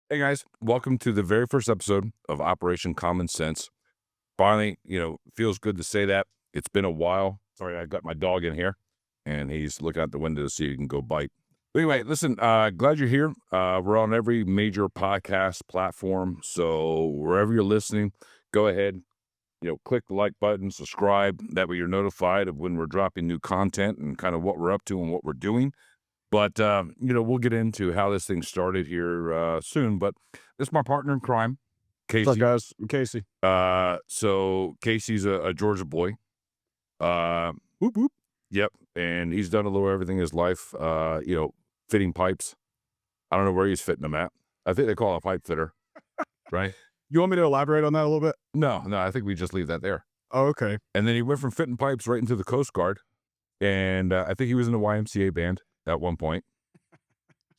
Hey guys, welcome to the very first episode of Operation Common Sense. Finally, feels good to say that. It's been a while. Sorry, I got my dog in here and he's looking out the window to see if he can go bite. But anyway, listen, glad you're here. We're on every major podcast platform. So wherever you're listening, go ahead, click the like button, subscribe. That way you're notified of when we're dropping new content and kind of what we're up to and what we're doing. But, we'll get into how this thing started here soon. But this is my partner in crime, What's up, Casey. guys? I'm Casey. So Casey's a Georgia boy. Whoop, whoop. Yep. And he's done a little everything in his life, fitting pipes. I don't know where he's fitting them at. I think they call it a pipe fitter, right? You want me to elaborate on that a little bit? No, I think we just leave that there. Oh, okay. And then he went from fitting pipes right into the Coast Guard. And I think he was in the YMCA band at one point.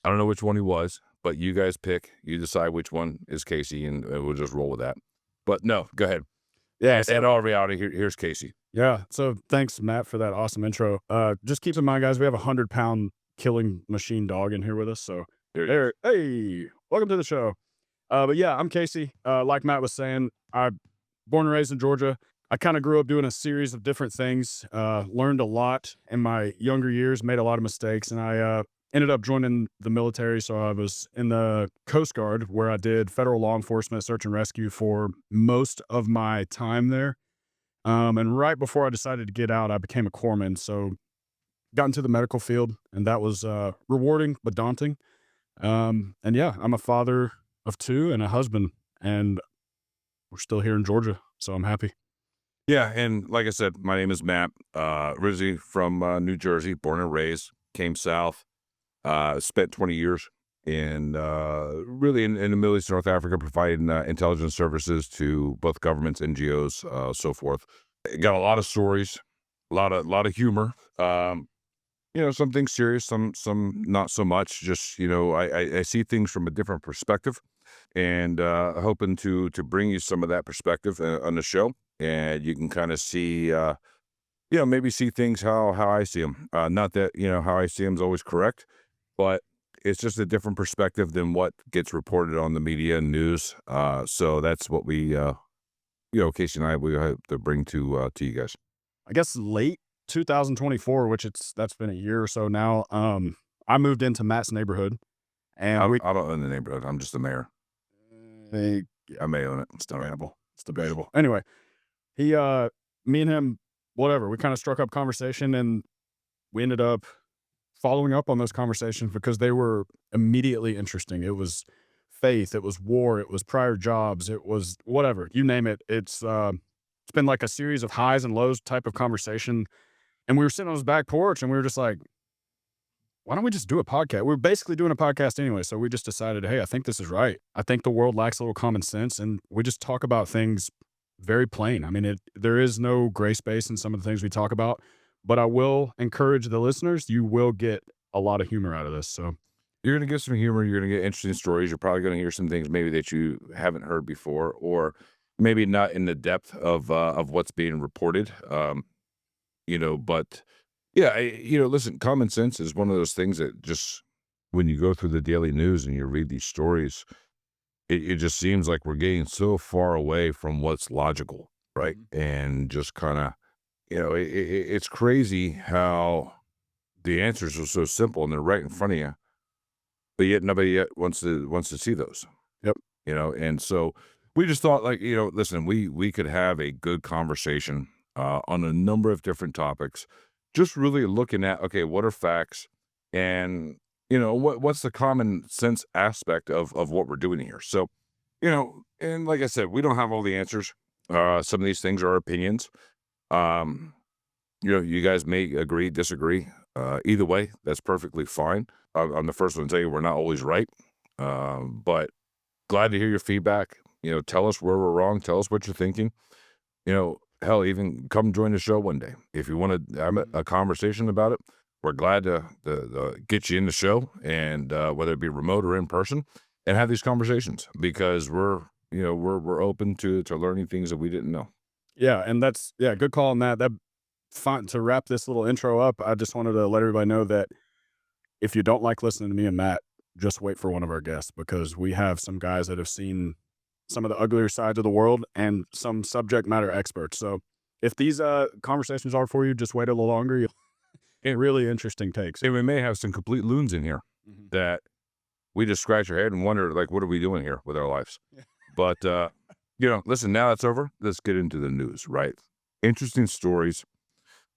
I don't know which one he was, but you guys pick. You decide which one is Casey, and we'll just roll with that. But no, go ahead. Yeah. And all reality, here's Casey. Yeah. So thanks, Matt, for that awesome intro. Just keep in mind, guys, we have a 100-pound killing machine dog in here with us. So hey, welcome to the show. But yeah, I'm Casey. Like Matt was saying, I'm born and raised in Georgia. I kind of grew up doing a series of different things, learned a lot in my younger years, made a lot of mistakes, and I ended up joining the military. So I was in the Coast Guard, where I did federal law enforcement, search and rescue for most of my time there. And right before I decided to get out, I became a corpsman. So got into the medical field, and that was rewarding but daunting. And yeah, I'm a father of two and a husband, and we're still here in Georgia, so I'm happy. Yeah, and like I said, my name is Matt, originally from New Jersey, born and raised, came south, spent 20 years in really in the Middle East, North Africa, providing intelligence services to both governments, NGOs, so forth. Got a lot of stories, a lot of humor. Some things serious, some not so much. Just I see things from a different perspective, and hoping to bring you some of that perspective on the show, and you can kind of see, maybe see things how I see them. Not that how I see them is always correct, but it's just a different perspective than what gets reported on the media and news. So that's what we, Casey and I, we hope to bring to you guys. I guess late 2024, that's been a year or so now. I moved into Matt's neighborhood, and I don't own the neighborhood. I'm just the mayor. I may own it. It's debatable. It's debatable. Anyway, me and him, whatever, we kind of struck up conversation, and we ended up following up on those conversations because they were immediately interesting. It was faith, it was war, it was prior jobs, it was whatever, you name it. It's been like a series of highs and lows type of conversation. And we were sitting on his back porch, and we were just like, why don't we just do a podcast? We were basically doing a podcast anyway. So we just decided, hey, I think this is right. I think the world lacks a little common sense, and we just talk about things very plain. I mean, there is no gray space in some of the things we talk about, but I will encourage the listeners, you will get a lot of humor out of this. So you're going to get some humor. You're going to get interesting stories. You're probably going to hear some things maybe that you haven't heard before, or maybe not in the depth of what's being reported. But yeah, listen, common sense is one of those things that just, when you go through the daily news and you read these stories, it just seems like we're getting so far away from what's logical, right? And just kind of, it's crazy how the answers are so simple and they're right in front of you, but yet nobody yet wants to see those. Yep. And so we just thought, like, listen, we could have a good conversation on a number of different topics, just really looking at, okay, what are facts, and what's the common sense aspect of what we're doing here. So, and like I said, we don't have all the answers. Some of these things are opinions. You guys may agree, disagree. Either way, that's perfectly fine. I'm the first one to tell you we're not always right. But glad to hear your feedback. Tell us where we're wrong. Tell us what you're thinking. Hell, even come join the show one day. If you want to have a conversation about it, we're glad to get you in the show, and whether it be remote or in person, and have these conversations, because we're open to learning things that we didn't know. Yeah, and that's good call on that. Fine. To wrap this little intro up, I just wanted to let everybody know that if you don't like listening to me and Matt, just wait for one of our guests, because we have some guys that have seen some of the uglier sides of the world and some subject matter experts. So if these conversations are for you, just wait a little longer. You'll get really interesting takes. And we may have some complete loons in here that we just scratch our head and wonder, like, what are we doing here with our lives? Yeah. But, listen, now that's over. Let's get into the news, right? Interesting stories.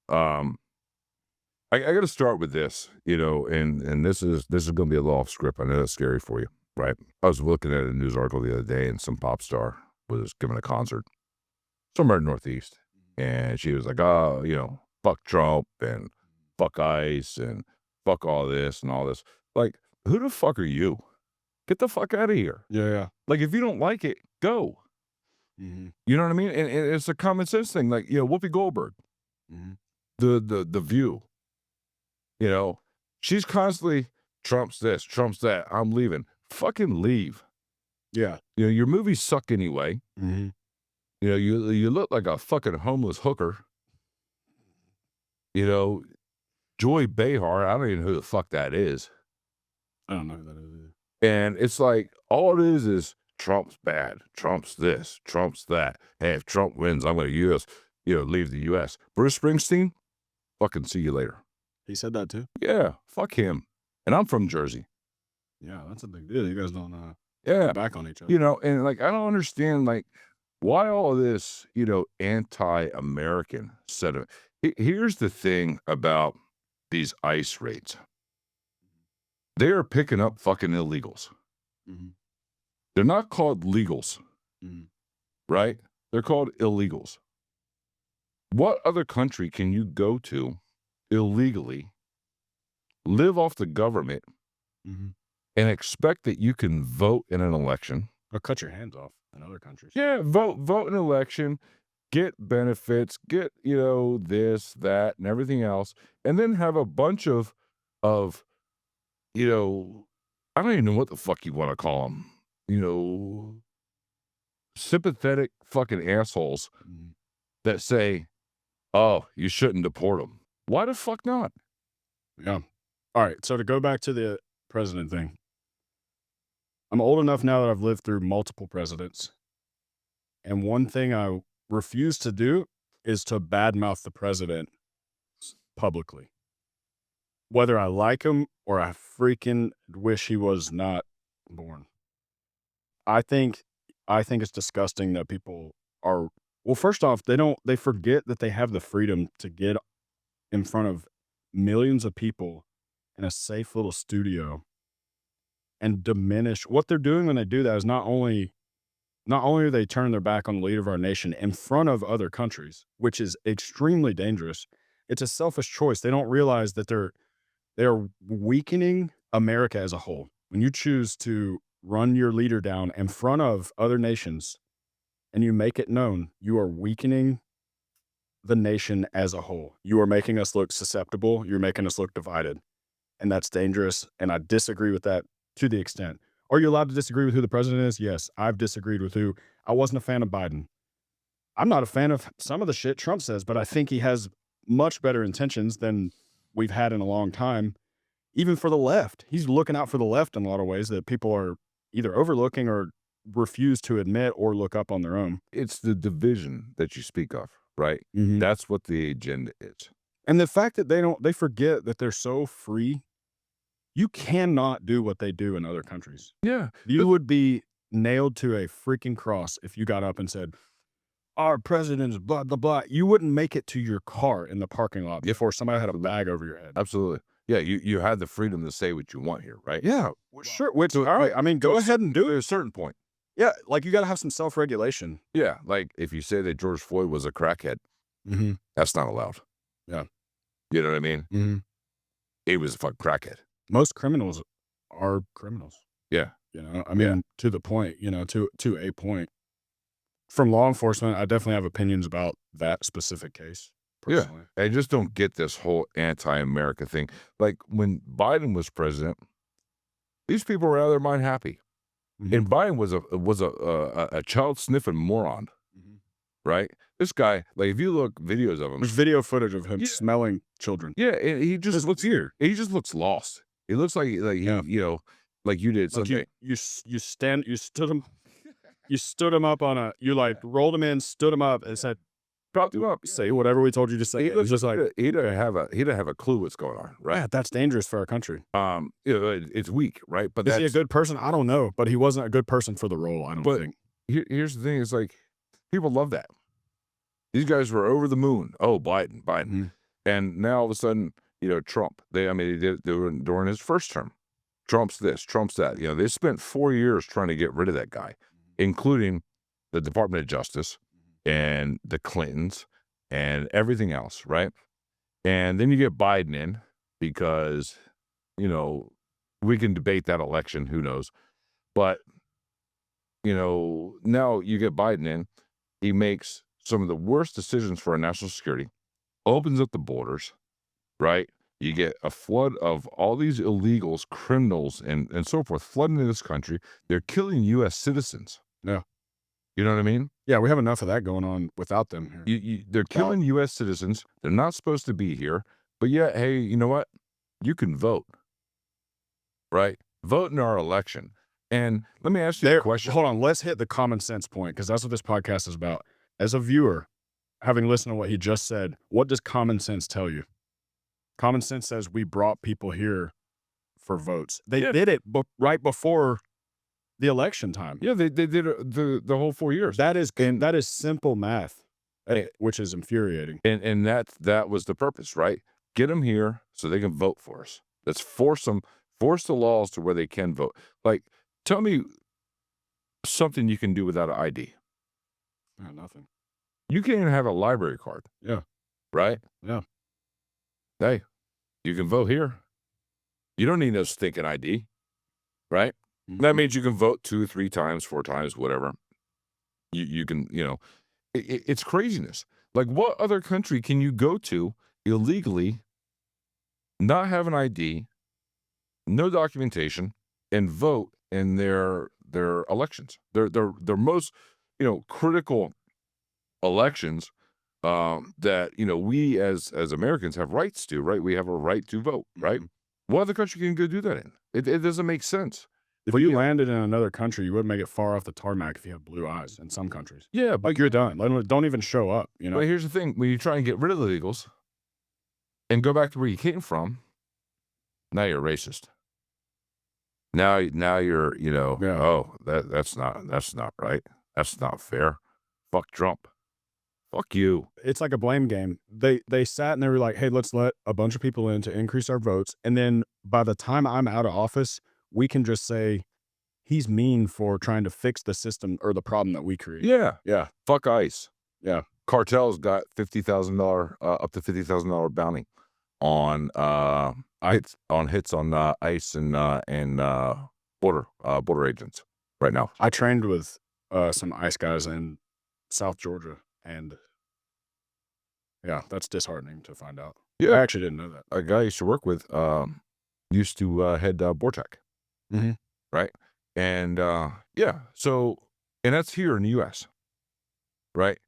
I got to start with this, and this is going to be a little off script. I know that's scary for you, right? I was looking at a news article the other day, and some pop star was giving a concert somewhere in the Northeast, and she was like, "Oh, fuck Trump and fuck ICE and fuck all this and all this." Like, who the fuck are you? Get the fuck out of here. Yeah. Like, if you don't like it, go. You know what I mean? And it's a common sense thing. Like, Whoopi Goldberg, the View. She's constantly, Trump's this, Trump's that, I'm leaving. Fucking leave. Yeah. Your movies suck anyway. You look like a fucking homeless hooker. Joy Behar, I don't even know who the fuck that is. I don't know who that is either. And it's like, all it is Trump's bad, Trump's this, Trump's that. Hey, if Trump wins, I'm going to leave the U.S. Bruce Springsteen, fucking see you later. He said that too? Yeah, fuck him. And I'm from Jersey. Yeah, that's a big deal. You guys don't Yeah. back on each other. And like, I don't understand, like, why all this, anti-American sentiment. Here's the thing about these ICE raids. They are picking up fucking illegals. They're not called legals, right? They're called illegals. What other country can you go to illegally, live off the government, and expect that you can vote in an election? Or cut your hands off in other countries. Yeah, vote in an election, get benefits, get, this, that, and everything else, and then have a bunch of I don't even know what the fuck you want to call them, sympathetic fucking assholes that say, oh, you shouldn't deport them. Why the fuck not? Yeah. All right. So to go back to the president thing, I'm old enough now that I've lived through multiple presidents. And one thing I refuse to do is to badmouth the president publicly. Whether I like him or I freaking wish he was not born. I think it's disgusting that people are, well, first off, they forget that they have the freedom to get in front of millions of people in a safe little studio and diminish what they're doing. When they do that is not only are they turning their back on the leader of our nation in front of other countries, which is extremely dangerous. It's a selfish choice. They don't realize that they're weakening America as a whole. When you choose to run your leader down in front of other nations and you make it known, you are weakening the nation as a whole. You are making us look susceptible. You're making us look divided. And that's dangerous. And I disagree with that to the extent. Are you allowed to disagree with who the president is? Yes, I've disagreed with who. I wasn't a fan of Biden. I'm not a fan of some of the shit Trump says, but I think he has much better intentions than we've had in a long time. Even for the left, he's looking out for the left in a lot of ways that people are either overlooking or refuse to admit or look up on their own. It's the division that you speak of, right? That's what the agenda is. And the fact that they forget that they're so free. You cannot do what they do in other countries. Yeah. You would be nailed to a freaking cross if you got up and said, our president is blah, blah, blah. You wouldn't make it to your car in the parking lot before somebody had a bag over your head. Absolutely. Yeah, you had the freedom to say what you want here, right? Yeah, sure. Which, all right, I mean, go ahead and do it. At a certain point. Yeah, like you got to have some self-regulation. Yeah, like if you say that George Floyd was a crackhead, that's not allowed. Yeah. You know what I mean? He was a fucking crackhead. Most criminals are criminals. Yeah. I mean, to the point, to a point. From law enforcement, I definitely have opinions about that specific case. Personally. Yeah. I just don't get this whole anti-America thing. Like when Biden was president, these people were out of their mind happy. And Biden was a child sniffing moron. Right? This guy, like if you look videos of him. There's video footage of him smelling children. Yeah, and he just looks weird. He just looks lost. He looks like like you did Like Sunday. you stood him up on a, you like rolled him in, stood him up, and said, Propped him up. say whatever we told you to say. It was just like, he didn't have a clue what's going on, right? yeah, that's dangerous for our country. It's weak, right? But Is he a good person? I don't know, but he wasn't a good person for the role, I don't But think. here's the thing: is like people love that. These guys were over the moon. Oh, Biden, Mhm. and now all of a sudden, Trump. They were during his first term. Trump's this, Trump's that. They spent 4 years trying to get rid of that guy, including the Department of Justice and the Clintons and everything else, right? And then you get Biden in because, we can debate that election, who knows. But, now you get Biden in, he makes some of the worst decisions for our national security, opens up the borders, right? You get a flood of all these illegals, criminals, and so forth flooding into this country. They're killing U.S. citizens. Yeah. You know what I mean? Yeah, we have enough of that going on without them here. They're killing U.S. citizens. They're not supposed to be here. But yeah, hey, you know what? You can vote, right? Vote in our election. And let me ask you a question. Hold on, let's hit the common sense point, because that's what this podcast is about. As a viewer, having listened to what he just said, what does common sense tell you? Common sense says we brought people here for votes. They did it right before the election time. Yeah, they did the whole 4 years. That is simple math, which is infuriating. And that was the purpose, right? Get them here so they can vote for us. Let's force the laws to where they can vote. Like, tell me something you can do without an ID. Nothing. You can't even have a library card. Yeah. Right? Yeah. Hey, you can vote here. You don't need no stinking ID. Right? Mm-hmm. That means you can vote 2, 3 times, 4 times, whatever. You can, it's craziness. Like, what other country can you go to illegally, not have an ID, no documentation, and vote in their elections? Their most, critical elections that, we as Americans have rights to, right? We have a right to vote, right? Mm-hmm. What other country can you go do that in? It doesn't make sense. If you landed in another country, you wouldn't make it far off the tarmac if you have blue eyes in some countries. Yeah, but Like, you're done. Don't even show up, But here's the thing. When you try and get rid of the illegals and go back to where you came from, now you're racist. Now you're, oh, that's not right. That's not fair. Fuck Trump. Fuck you. It's like a blame game. They sat and they were like, hey, let's let a bunch of people in to increase our votes. And then by the time I'm out of office, we can just say he's mean for trying to fix the system or the problem that we create. Yeah. Yeah. Fuck ICE. Yeah. Cartel's got $50,000, up to $50,000 bounty on hits on ICE and border agents right now. I trained with some ICE guys in South Georgia, and yeah, that's disheartening to find out. Yeah. I actually didn't know that. A guy I used to work with used to head BORTAC. Mm-hmm. Right? And so, and that's here in the U.S., right?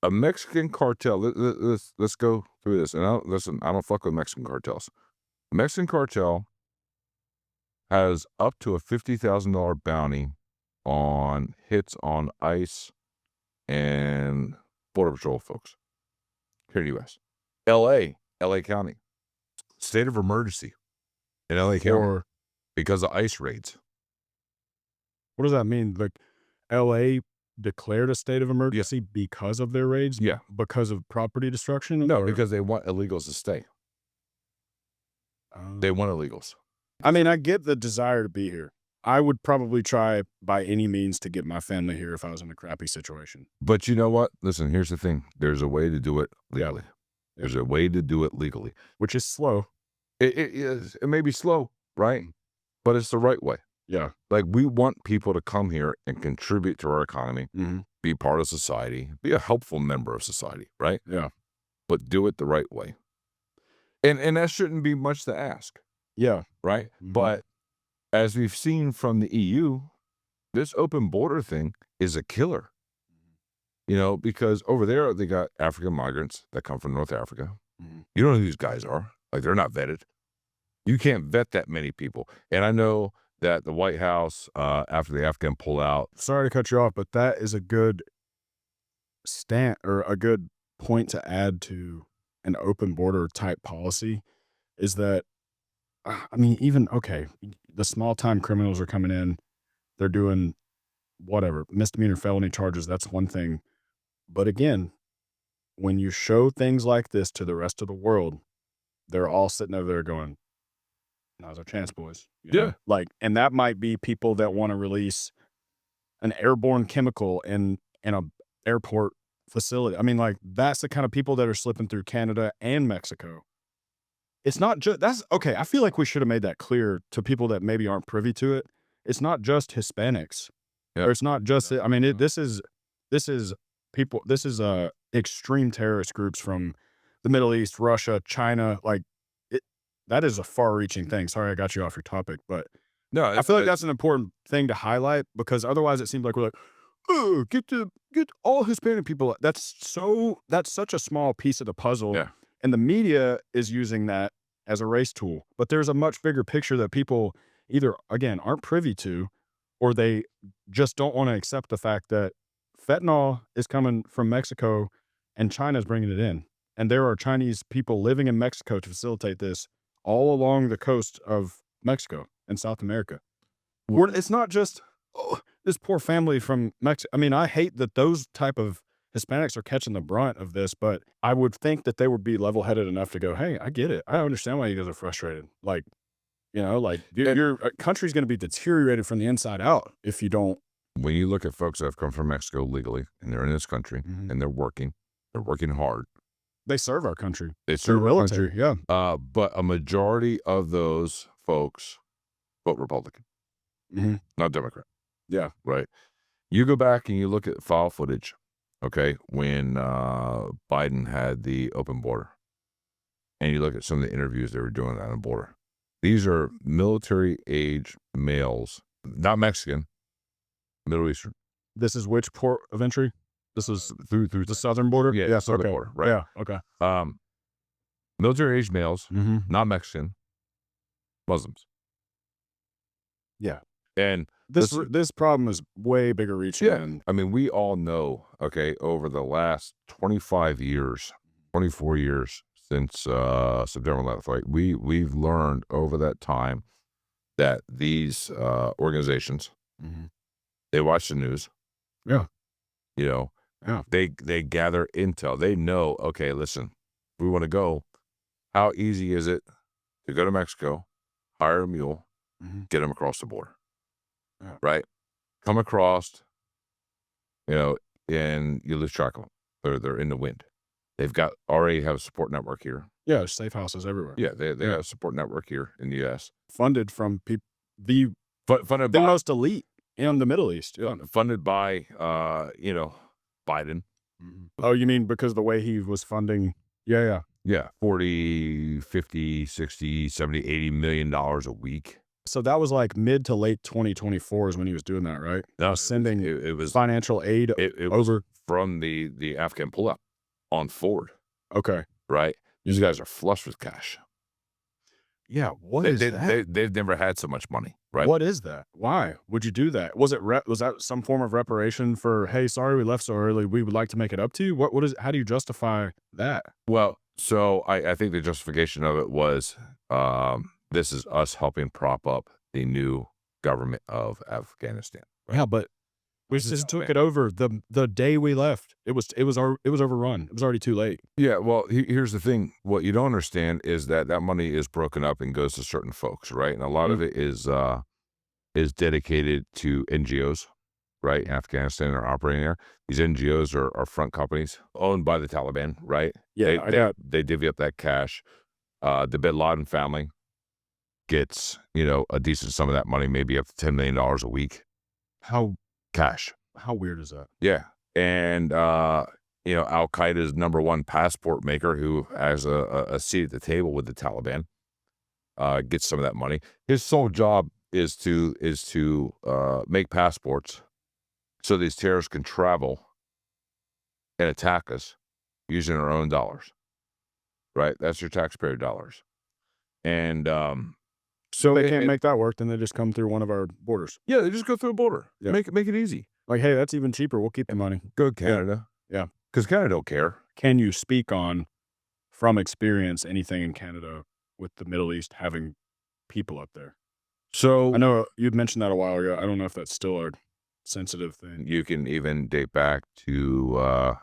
A Mexican cartel, let's go through this. And I don't fuck with Mexican cartels. A Mexican cartel has up to a $50,000 bounty on hits on ICE and Border Patrol folks here in the U.S. LA County, state of emergency in LA County because of ICE raids. What does that mean? Like, LA declared a state of emergency because of their raids? Yeah. Because of property destruction? No, because they want illegals to stay. They want illegals. I mean, I get the desire to be here. I would probably try by any means to get my family here if I was in a crappy situation. But you know what? Listen, here's the thing. There's a way to do it legally. Yeah. There's a way to do it legally. Which is slow. It is. It may be slow, right? But it's the right way. Yeah. Like, we want people to come here and contribute to our economy, be part of society, be a helpful member of society, right? Yeah. But do it the right way. And that shouldn't be much to ask. Yeah. Right? Mm-hmm. But as we've seen from the EU, this open border thing is a killer. Because over there, they got African migrants that come from North Africa. Mm-hmm. You don't know who these guys are. Like, they're not vetted. You can't vet that many people. And I know that the White House, after the Afghan pullout, Sorry to cut you off, but that is a good or a good point to add to an open border type policy is that, I mean, even, okay, the small time criminals are coming in, they're doing whatever, misdemeanor felony charges. That's one thing. But again, when you show things like this to the rest of the world, they're all sitting over there going, now's our chance, boys. Yeah. Like, and that might be people that want to release an airborne chemical in a airport facility. I mean, like, that's the kind of people that are slipping through Canada and Mexico. It's not just that's okay. I feel like we should have made that clear to people that maybe aren't privy to it. It's not just Hispanics, Yep. or it's not just. I mean, this is people. This is extreme terrorist groups from the Middle East, Russia, China. Like it. That is a far-reaching thing. Sorry, I got you off your topic, but No, I feel like that's an important thing to highlight because otherwise it seems like we're like, oh, get all Hispanic people. That's such a small piece of the puzzle. Yeah. And the media is using that as a race tool. But there's a much bigger picture that people either, again, aren't privy to, or they just don't want to accept the fact that fentanyl is coming from Mexico and China's bringing it in. And there are Chinese people living in Mexico to facilitate this all along the coast of Mexico and South America. It's not just, oh, this poor family from Mexico. I mean, I hate that those type of Hispanics are catching the brunt of this, but I would think that they would be level-headed enough to go, hey, I get it. I understand why you guys are frustrated. Like, like your country's going to be deteriorated from the inside out if you don't. When you look at folks that have come from Mexico legally and they're in this country and they're working hard. They serve our country. They They're serve our military, country. yeah. But a majority of those folks vote Republican, not Democrat. Yeah. Right. You go back and you look at file footage, okay, when Biden had the open border, and you look at some of the interviews they were doing on the border. These are military-age males, not Mexican, Middle Eastern. This is which port of entry? This is Through the southern border? Yeah, Yes, southern okay. border, right. Yeah, okay. Military-age males, Mm-hmm. not Mexican, Muslims. Yeah. And This problem is way bigger reaching. yeah, than, I mean, we all know, okay, over the last 25 years, 24 years since September 11th, right? We've learned over that time that these organizations, they watch the news. Yeah. Yeah. They gather intel. They know, okay, listen, we want to go. How easy is it to go to Mexico, hire a mule, get them across the border? Yeah. Right? Come across, and you lose track of them. They're in the wind. They've already have a support network here. Yeah, there's safe houses everywhere. Yeah, they have a support network here in the U.S. Funded from the Funded the by most elite in the Middle East. Yeah. funded by Biden. Oh, you mean because the way he was funding? Yeah. Yeah, 40, 50, 60, 70, 80 million dollars a week. So that was like mid to late 2024 is when he was doing that, right? No, Sending it was financial aid it was over. from the Afghan pullout on forward, Okay. right? These guys are flush with cash. Yeah. What They, is they, that? they've never had so much money, right? What is that? Why would you do that? Was that some form of reparation for, hey, sorry we left so early, we would like to make it up to you? What is, how do you justify that? Well, so I think the justification of it was this is us helping prop up the new government of Afghanistan. Yeah, but we just took it over the day we left. It was overrun. It was already too late. Yeah, well, here's the thing. What you don't understand is that money is broken up and goes to certain folks, right? And a lot of it is dedicated to NGOs, right? In Afghanistan are operating there. These NGOs are front companies owned by the Taliban, right? Yeah, they divvy up that cash. The Bin Laden family gets, a decent sum of that money, maybe up to $10 million a week. Cash. How weird is that? Yeah. And, Al Qaeda's number one passport maker, who has a seat at the table with the Taliban, gets some of that money. His sole job is to make passports so these terrorists can travel and attack us using our own dollars. Right? That's your taxpayer dollars. And So they can't make that work, then they just come through one of our borders. Yeah, they just go through a border. Yeah. Make it easy. Like, hey, that's even cheaper. We'll keep the money. Go to Canada. Yeah. Because Canada don't care. Can you speak on, from experience, anything in Canada with the Middle East having people up there? So I know you'd mentioned that a while ago. I don't know if that's still a sensitive thing. you can even date back to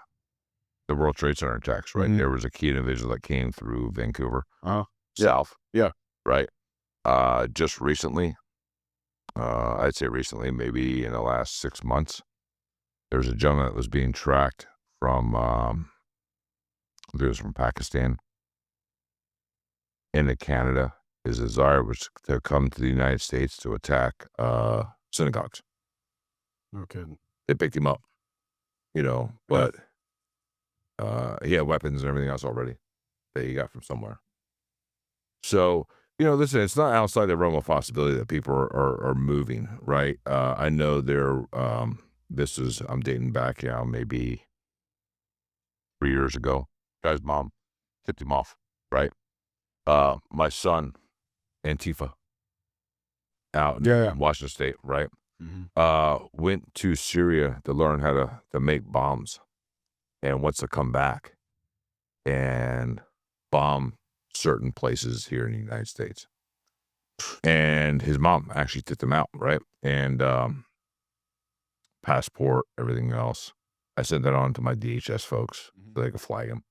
the World Trade Center attacks, right? Mhm. There was a key individual that came through Vancouver, Uh-huh. south. Yeah. Right. Just recently, I'd say recently, maybe in the last 6 months, there's a gentleman that was being tracked from, I think it was from Pakistan into Canada. His desire was to come to the United States to attack synagogues. No kidding. They picked him up, but he had weapons and everything else already that he got from somewhere. So, listen, it's not outside the realm of possibility that people are moving, right? I know I'm dating back, maybe 3 years ago. Guy's mom tipped him off, right? My son, Antifa, out in Washington State, right? Mhm. Went to Syria to learn how to make bombs and wants to come back and bomb certain places here in the United States. And his mom actually tipped him out, right? And passport, everything else. I sent that on to my DHS folks so they could flag him.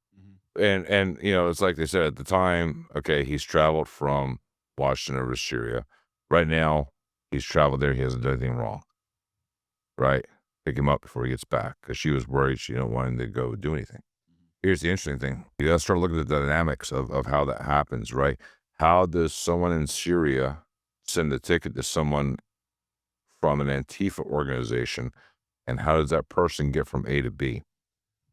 And it's like they said at the time, okay, he's traveled from Washington over to Syria. Right now, he's traveled there. He hasn't done anything wrong, right? Pick him up before he gets back because she was worried she didn't want him to go do anything. Here's the interesting thing. You got to start looking at the dynamics of how that happens, right? How does someone in Syria send a ticket to someone from an Antifa organization, and how does that person get from A to B,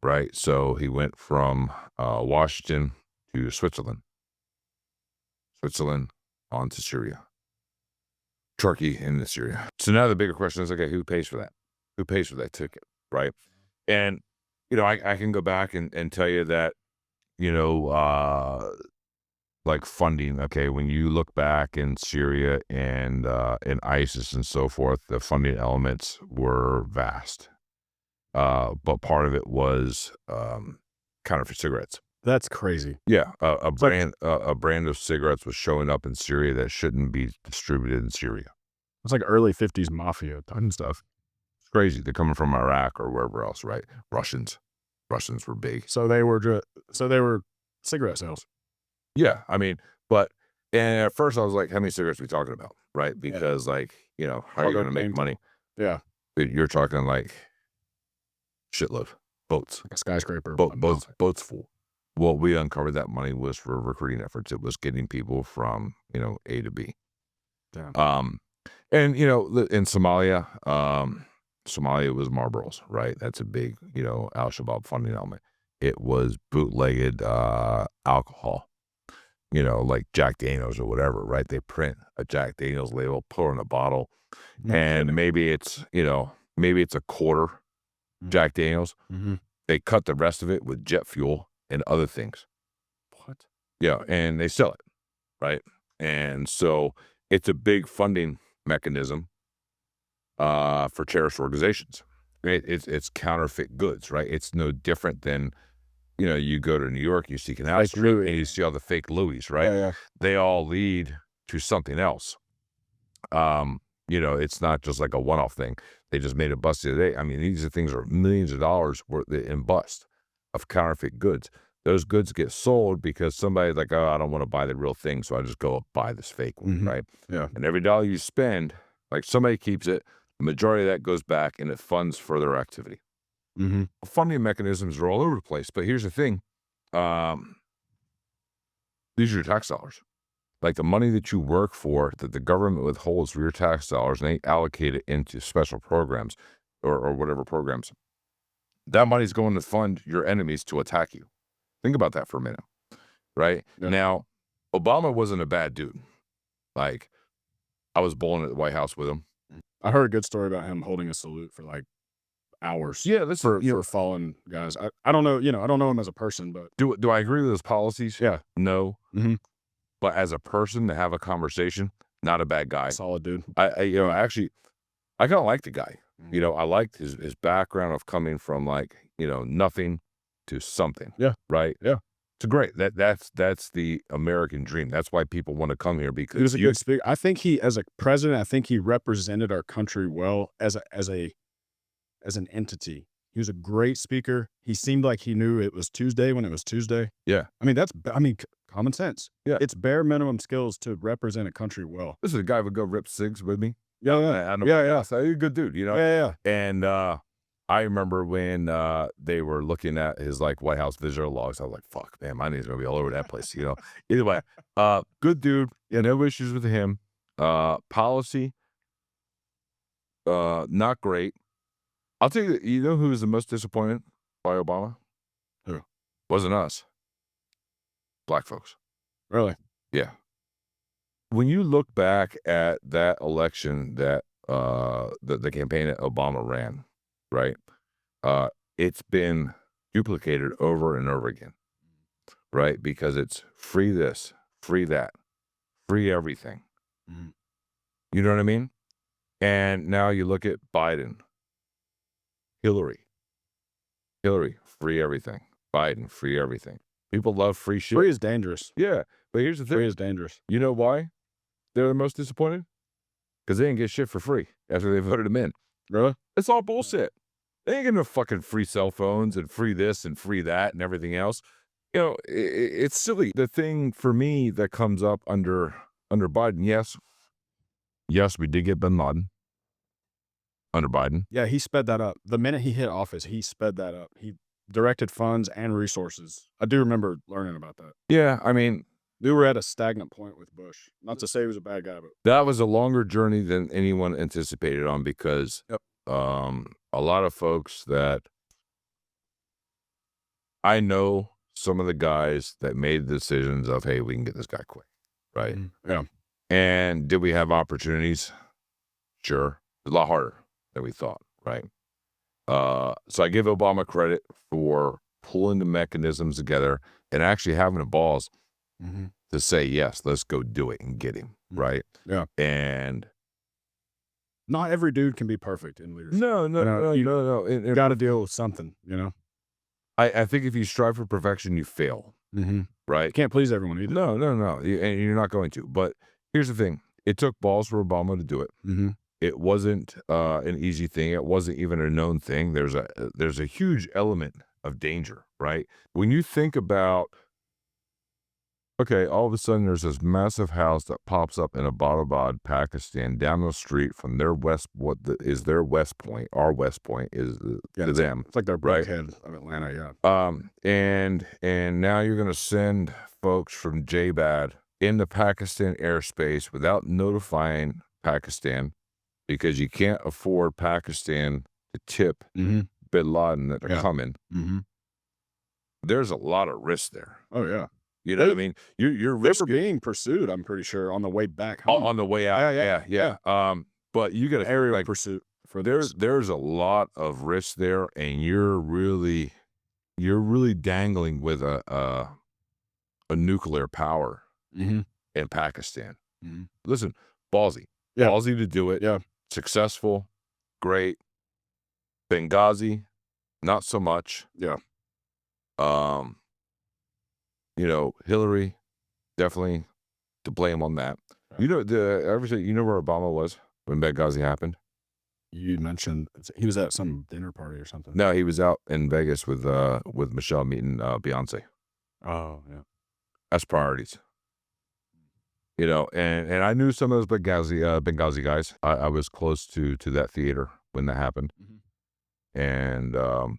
right? So he went from Washington to Switzerland on to Syria, Turkey into Syria. So now the bigger question is, okay, who pays for that? Who pays for that ticket, right? And, I can go back and tell you that, like funding, okay, when you look back in Syria and in ISIS and so forth, the funding elements were vast. But part of it was counterfeit cigarettes. That's crazy. Yeah, a brand of cigarettes was showing up in Syria that shouldn't be distributed in Syria. It's like early 50s mafia type stuff. It's crazy. They're coming from Iraq or wherever else, right? Russians were big. So they were cigarette sales. Yeah, I mean, and at first I was like, how many cigarettes are we talking about, right? Because how are you going to make money? Yeah. Dude, you're talking like shitload, boats, Like a skyscraper. boats full. What we uncovered that money was for recruiting efforts. It was getting people from A to B. Damn. And in Somalia, Somalia was Marlboros, right? That's a big Al-Shabaab funding element. It was bootlegged alcohol, like Jack Daniels or whatever, right? They print a Jack Daniels label, pour in a bottle, and maybe it's a quarter Jack Daniels. Mm-hmm. They cut the rest of it with jet fuel and other things. What? Yeah, and they sell it, right? And so it's a big funding mechanism for terrorist organizations. It's counterfeit goods, right? It's no different than you go to New York, you see Canal Street, and you see all the fake Louis, right? Yeah. They all lead to something else. It's not just like a one-off thing. They just made a bust the other day. I mean, these things are millions of dollars worth in bust of counterfeit goods. Those goods get sold because somebody's like, oh, I don't want to buy the real thing, so I just go buy this fake one, right? Yeah. And every dollar you spend, like somebody keeps it, the majority of that goes back and it funds further activity. Mm-hmm. Funding mechanisms are all over the place, but here's the thing. These are your tax dollars. Like the money that you work for, that the government withholds for your tax dollars, and they allocate it into special programs or whatever programs. That money's going to fund your enemies to attack you. Think about that for a minute, right? Yeah. Now, Obama wasn't a bad dude. Like, I was bowling at the White House with him. I heard a good story about him holding a salute for like hours. Yeah, this for fallen guys. I don't know, I don't know him as a person, but do I agree with his policies? Yeah. No. Mm-hmm. But as a person to have a conversation, Not a bad guy. Solid dude. Actually, I kind of like the guy. Mm. I liked his background of coming from like, nothing to something. Yeah. Right. Yeah. It's great. That's the American dream. That's why people want to come here because He was a good speaker. I think he, as a president, I think he represented our country well as an entity. He was a great speaker. He seemed like he knew it was Tuesday when it was Tuesday. Yeah. I mean, common sense. Yeah. It's bare minimum skills to represent a country well. This is a guy who would go rip cigs with me. Yeah. Yeah. So he's a good dude, Yeah. And I remember when they were looking at his like White House visitor logs, I was like, fuck, man, my name's gonna be all over that place, Either way, good dude. Yeah, no issues with him. Policy, not great. I'll tell you, you know who was the most disappointed by Obama? Who? Wasn't us. Black folks. Really? Yeah. When you look back at that election that the campaign that Obama ran, right? It's been duplicated over and over again, right? Because it's free this, free that, free everything. Mhm. You know what I mean? And now you look at Biden, Hillary, free everything. Biden, free everything. People love free shit. Free is dangerous. Yeah, but here's the thing. Free is dangerous. You know why they're the most disappointed? Because they didn't get shit for free after they voted him in. Really? It's all bullshit. They ain't getting no fucking free cell phones and free this and free that and everything else. It's silly. The thing for me that comes up under Biden, yes, we did get bin Laden under Biden. Yeah, he sped that up. The minute he hit office, he sped that up. He directed funds and resources. I do remember learning about that. Yeah, I mean, We were at a stagnant point with Bush. Not to say he was a bad guy, but that was a longer journey than anyone anticipated on because Yep. A lot of folks that I know, some of the guys that made the decisions of, hey, we can get this guy quick, right? Yeah. And did we have opportunities? Sure. It's a lot harder than we thought, right? So I give Obama credit for pulling the mechanisms together and actually having the balls to say, yes, let's go do it and get him, right? Yeah. And Not every dude can be perfect in leadership. no. You got to deal with something, I think if you strive for perfection, you fail, right? Can't please everyone either. No. And you're not going to. But here's the thing. It took balls for Obama to do it. It wasn't an easy thing. It wasn't even a known thing. There's a huge element of danger, right? When you think about, okay, all of a sudden there's this massive house that pops up in Abbottabad, Pakistan, down the street from their West Point. Our West Point is to them. It's like their Right. Brookhead of Atlanta, yeah. And now you're going to send folks from JBAD into Pakistan airspace without notifying Pakistan because you can't afford Pakistan to tip bin Laden that are coming. There's a lot of risk there. Oh, yeah. You know what I mean? You're They were risking being pursued, I'm pretty sure, on the way back home. on the way out. Yeah. But you got to Aerial pursuit for there's a lot of risk there, and you're really dangling with a nuclear power in Pakistan. Listen, ballsy, ballsy to do it. Yeah. Successful, great. Benghazi, not so much. Yeah. Hillary, definitely to blame on that. Right. You know where Obama was when Benghazi happened? You mentioned he was at some dinner party or something. No, he was out in Vegas with Michelle meeting Beyonce. Oh, yeah. That's priorities. And I knew some of those Benghazi guys. I was close to that theater when that happened. And the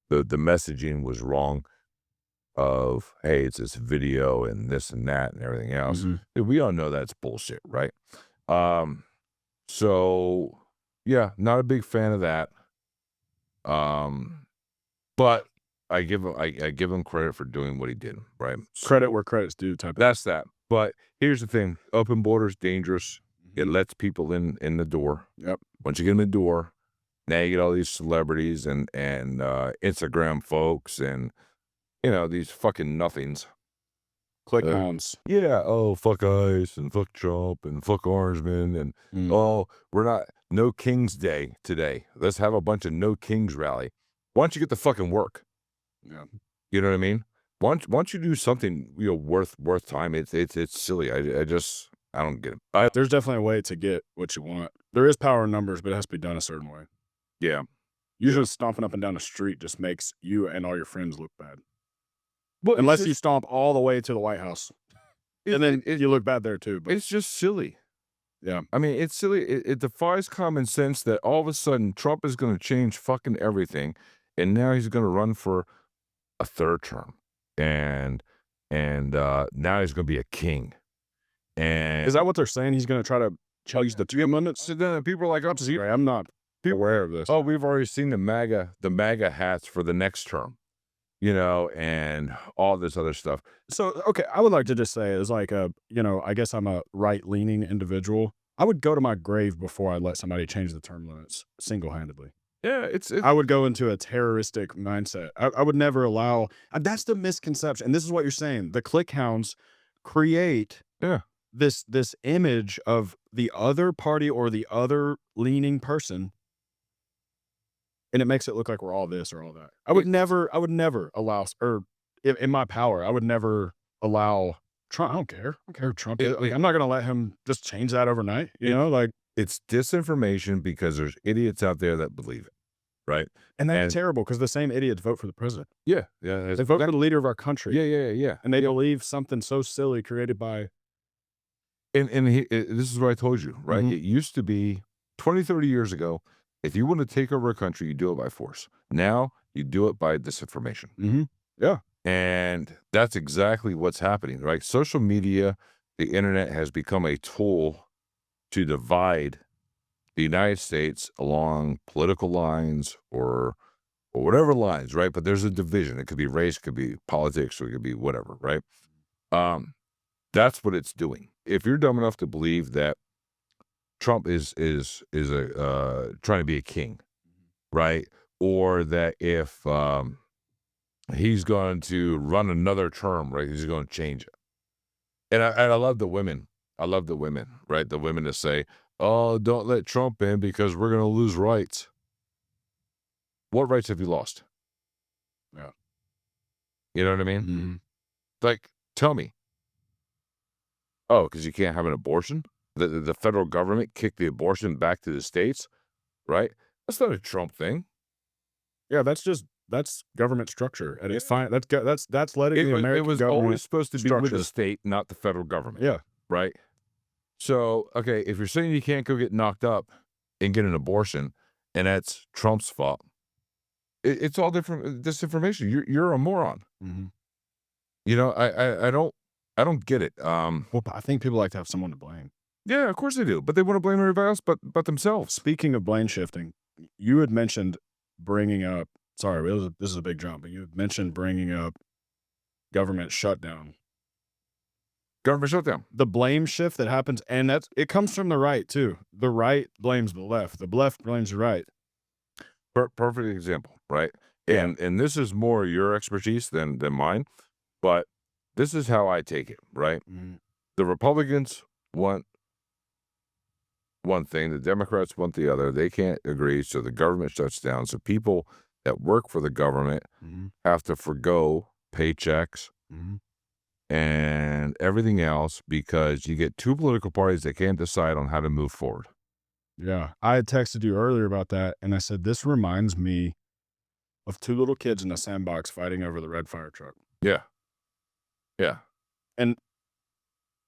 messaging was wrong of, hey, it's this video and this and that and everything else. We all know that's bullshit, right? So yeah, not a big fan of that. But I give him credit for doing what he did, right? Credit where credit's due type of. That's that. But here's the thing. Open borders, dangerous. It lets people in the door. Yep. Once you get in the door, now you get all these celebrities and Instagram folks and, these fucking nothings Click hounds. Yeah. Oh, fuck ICE and fuck Trump and fuck Orangeman and oh, we're not no Kings Day today. Let's have a bunch of no Kings rally. Why don't you get the fucking work? Yeah. You know what I mean? Once you do something worth time, it's silly. I don't get it. There's definitely a way to get what you want. There is power in numbers, but it has to be done a certain way. Yeah. Usually stomping up and down the street just makes you and all your friends look bad. Well, Unless you stomp all the way to the White House. And then you look bad there too. But it's just silly. yeah. I mean, it's silly. It defies common sense that all of a sudden Trump is going to change fucking everything, and now he's going to run for a third term, and now he's going to be a king. And Is that what they're saying? He's going to try to change the 2 amendments? so then people are like, I'm not aware of this. oh, we've already seen the MAGA hats for the next term, and all this other stuff. So, okay, I would like to just say as like I guess I'm a right-leaning individual. I would go to my grave before I let somebody change the term limits single-handedly. Yeah, I would go into a terroristic mindset. I would never allow that's the misconception. And this is what you're saying. The click hounds create yeah. this image of the other party or the other leaning person, and it makes it look like we're all this or all that. I would never allow, or in my power, I would never allow Trump. I don't care who Trump is. Like, I'm not gonna let him just change that overnight. It's disinformation because there's idiots out there that believe it, right? And that's terrible because the same idiots vote for the president. Yeah. They vote for the leader of our country. Yeah. And they believe something so silly created by. And this is what I told you, right? Mhm. It used to be 20, 30 years ago, if you want to take over a country, you do it by force. Now you do it by disinformation. Mm-hmm. Yeah. And that's exactly what's happening, right? Social media, the internet has become a tool to divide the United States along political lines or whatever lines, right? But there's a division. It could be race, it could be politics, or it could be whatever, right? That's what it's doing. If you're dumb enough to believe that Trump is trying to be a king, right? Or that if he's going to run another term, right? He's going to change it. And I love the women. I love the women, right? The women that say, "Oh, don't let Trump in because we're going to lose rights." What rights have you lost? Yeah. You know what I mean? Mm-hmm. Like, tell me. Oh, because you can't have an abortion? The federal government kicked the abortion back to the states, right? That's not a Trump thing. Yeah, that's government structure, and it's fine. That's letting the American It was government always supposed to be with structure. the state, not the federal government. Yeah. Right? So, okay, if you're saying you can't go get knocked up and get an abortion, and that's Trump's fault, it's all different disinformation. You're a moron. Mm-hmm. I don't get it. Well, I think people like to have someone to blame. Yeah, of course they do, but they want to blame everybody else but themselves. Speaking of blame shifting, you had mentioned bringing up. Sorry, this is a big jump, but you had mentioned bringing up government shutdown. Government shutdown. The blame shift that happens, and it comes from the right too. The right blames the left. The left blames the right. Perfect example, right? Yeah. And this is more your expertise than mine, but this is how I take it, right? Mm-hmm. The Republicans want one thing, the Democrats want the other. They can't agree, so the government shuts down. So people that work for the government Mm-hmm. have to forgo paychecks Mm-hmm. and everything else because you get two political parties that can't decide on how to move forward. Yeah, I had texted you earlier about that, and I said this reminds me of two little kids in a sandbox fighting over the red fire truck. Yeah. And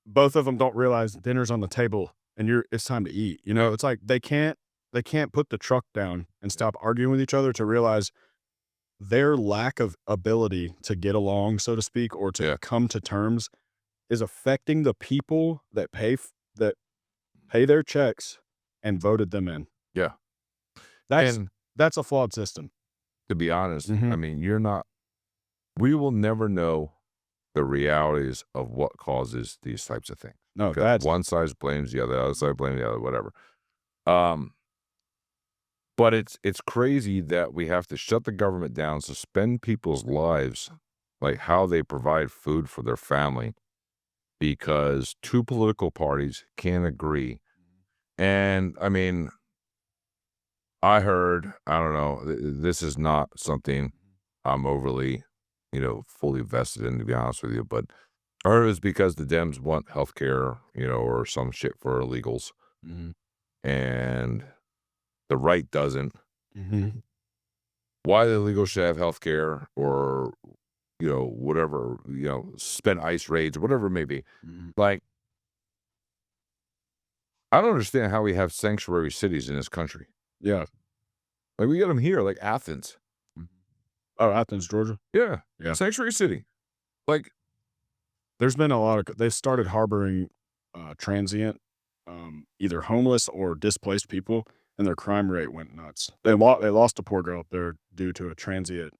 both of them don't realize dinner's on the table and it's time to eat. It's like they can't put the truck down and stop arguing with each other to realize their lack of ability to get along, so to speak, or to come to terms is affecting the people that pay their checks and voted them in. Yeah. That's a flawed system. To be honest, Mhm. I mean, we will never know the realities of what causes these types of things. No, Okay? that's One side blames the other side blames the other, whatever. But it's crazy that we have to shut the government down, suspend people's lives, like how they provide food for their family, because two political parties can't agree. And I mean, I heard, I don't know, this is not something I'm overly, fully vested in, to be honest with you, but I heard it's because the Dems want healthcare, or some shit for illegals, Mhm. and the right doesn't. Mhm. Why the illegals should have healthcare or, whatever, spend ICE raids or whatever it may be. Mhm. Like, I don't understand how we have sanctuary cities in this country. Yeah. Like, we got them here, like Athens. Mhm. Oh, Athens, Georgia? Yeah. Yeah. Sanctuary city. Like, There's been a lot of they've started harboring, transient, either homeless or displaced people, and their crime rate went nuts. They lost a poor girl up there due to a transient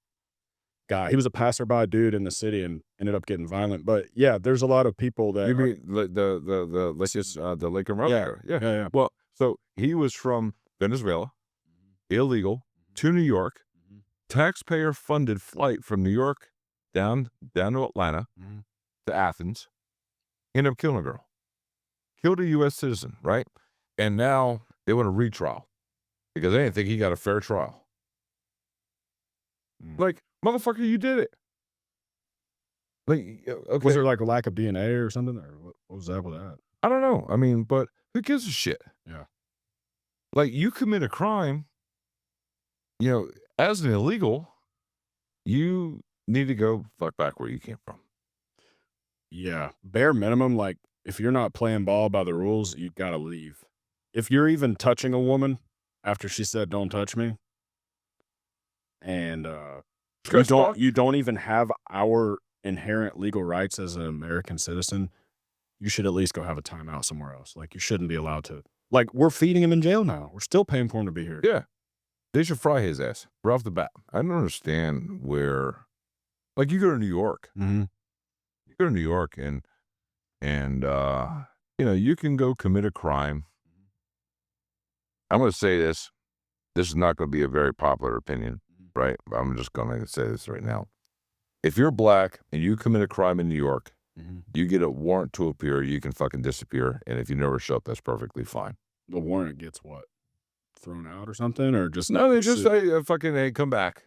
guy. He was a passerby dude in the city and ended up getting violent, but, yeah, there's a lot of people that you are. mean the let's just, the Lake and Rose Yeah. area? Yeah. Yeah, yeah. Well, so he was from Venezuela, Mhm. illegal, to New York, Mhm. taxpayer-funded flight from New York down to Atlanta Mhm. to Athens, ended up killing a girl. Killed a U.S. citizen, right? And now they want a retrial because they didn't think he got a fair trial. Mm. Like, motherfucker, you did it. Like, okay, Was there, like, a lack of DNA or something, or what was that with that? I don't know. I mean, but who gives a shit? Yeah. Like, you commit a crime, you know, as an illegal, you need to go fuck back where you came from. Yeah. Bare minimum, like, if you're not playing ball by the rules, you gotta leave. If you're even touching a woman after she said, "Don't touch me," and, Go fuck. you don't even have our inherent legal rights as an American citizen, you should at least go have a timeout somewhere else. Like, you shouldn't be allowed to like, we're feeding him in jail now. We're still paying for him to be here. Yeah, they should fry his ass right off the bat. I don't understand where, like, you go to New York, Mhm. and you can go commit a crime. I'm going to say this. This is not going to be a very popular opinion, right? I'm just going to say this right now. If you're black and you commit a crime in New York, Mhm. you get a warrant to appear, you can fucking disappear. And if you never show up, that's perfectly fine. The warrant gets what? Thrown out or something? Or just No, they just sit. say, fucking, hey, come back.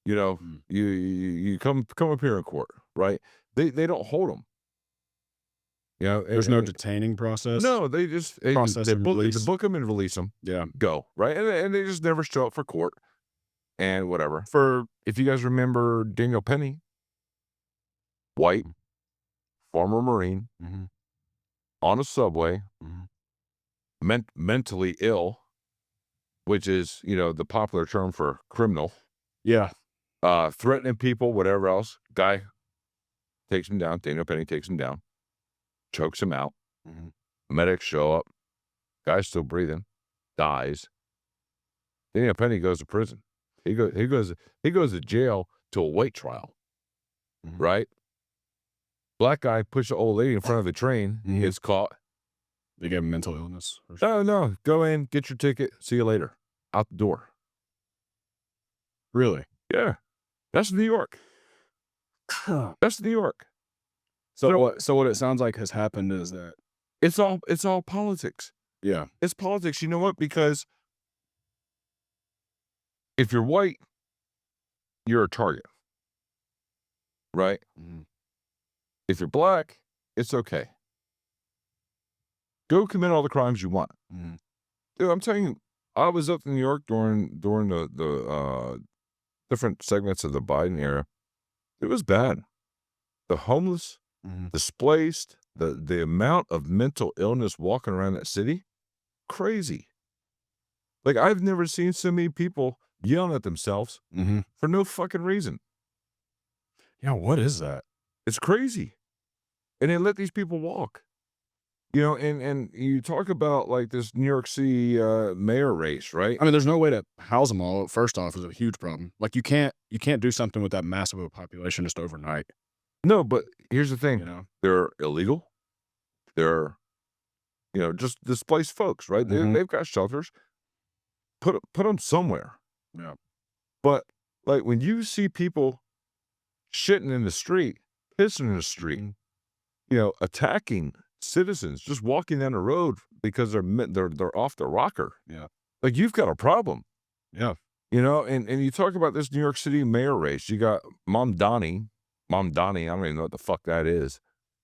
Mm. You come up here in court, right? They don't hold them. There's no detaining process? No, they just Process of they release? book them and release them. Yeah. Go, right? And they just never show up for court and whatever. For if you guys remember Daniel Penny, white, former Marine, Mhm. on a subway, Mhm. mentally ill, which is, the popular term for criminal, Yeah. threatening people, whatever else. Guy takes him down. Daniel Penny takes him down, chokes him out. Mhm. Medics show up. Guy's still breathing, dies. Daniel Penny goes to prison. He goes to jail to a wait trial, Mhm. right? Black guy pushed an old lady in front of the train, Mhm. gets caught. They gave him mental illness or No, no, go in, get your ticket, see you later. Out the door. Really? Yeah, that's New York. That's New York. So what it sounds like has happened is that It's all politics. yeah. It's politics. You know what? Because if you're white, you're a target, right? Mhm. If you're black, it's okay. Go commit all the crimes you want. Mhm. Dude, I'm telling you, I was up in New York during the different segments of the Biden era. It was bad. The homeless, Mhm. displaced, the amount of mental illness walking around that city, crazy. Like, I've never seen so many people yelling at themselves Mhm. for no fucking reason. Yeah, what is that? It's crazy. And they let these people walk. And you talk about, like, this New York City mayor race, right? I mean, there's no way to house them all. First off, is a huge problem. Like, you can't do something with that massive of a population just overnight, No, but here's the thing. you know? They're illegal. They're, just displaced folks, right? Mhm. They've got shelters. Put them somewhere. Yeah. But, like, when you see people shitting in the street, pissing in the street, Mhm. attacking citizens just walking down the road because they're off the rocker. Yeah. Like, you've got a problem. Yeah. And you talk about this New York City mayor race. You got Mom Donnie. I don't even know what the fuck that is.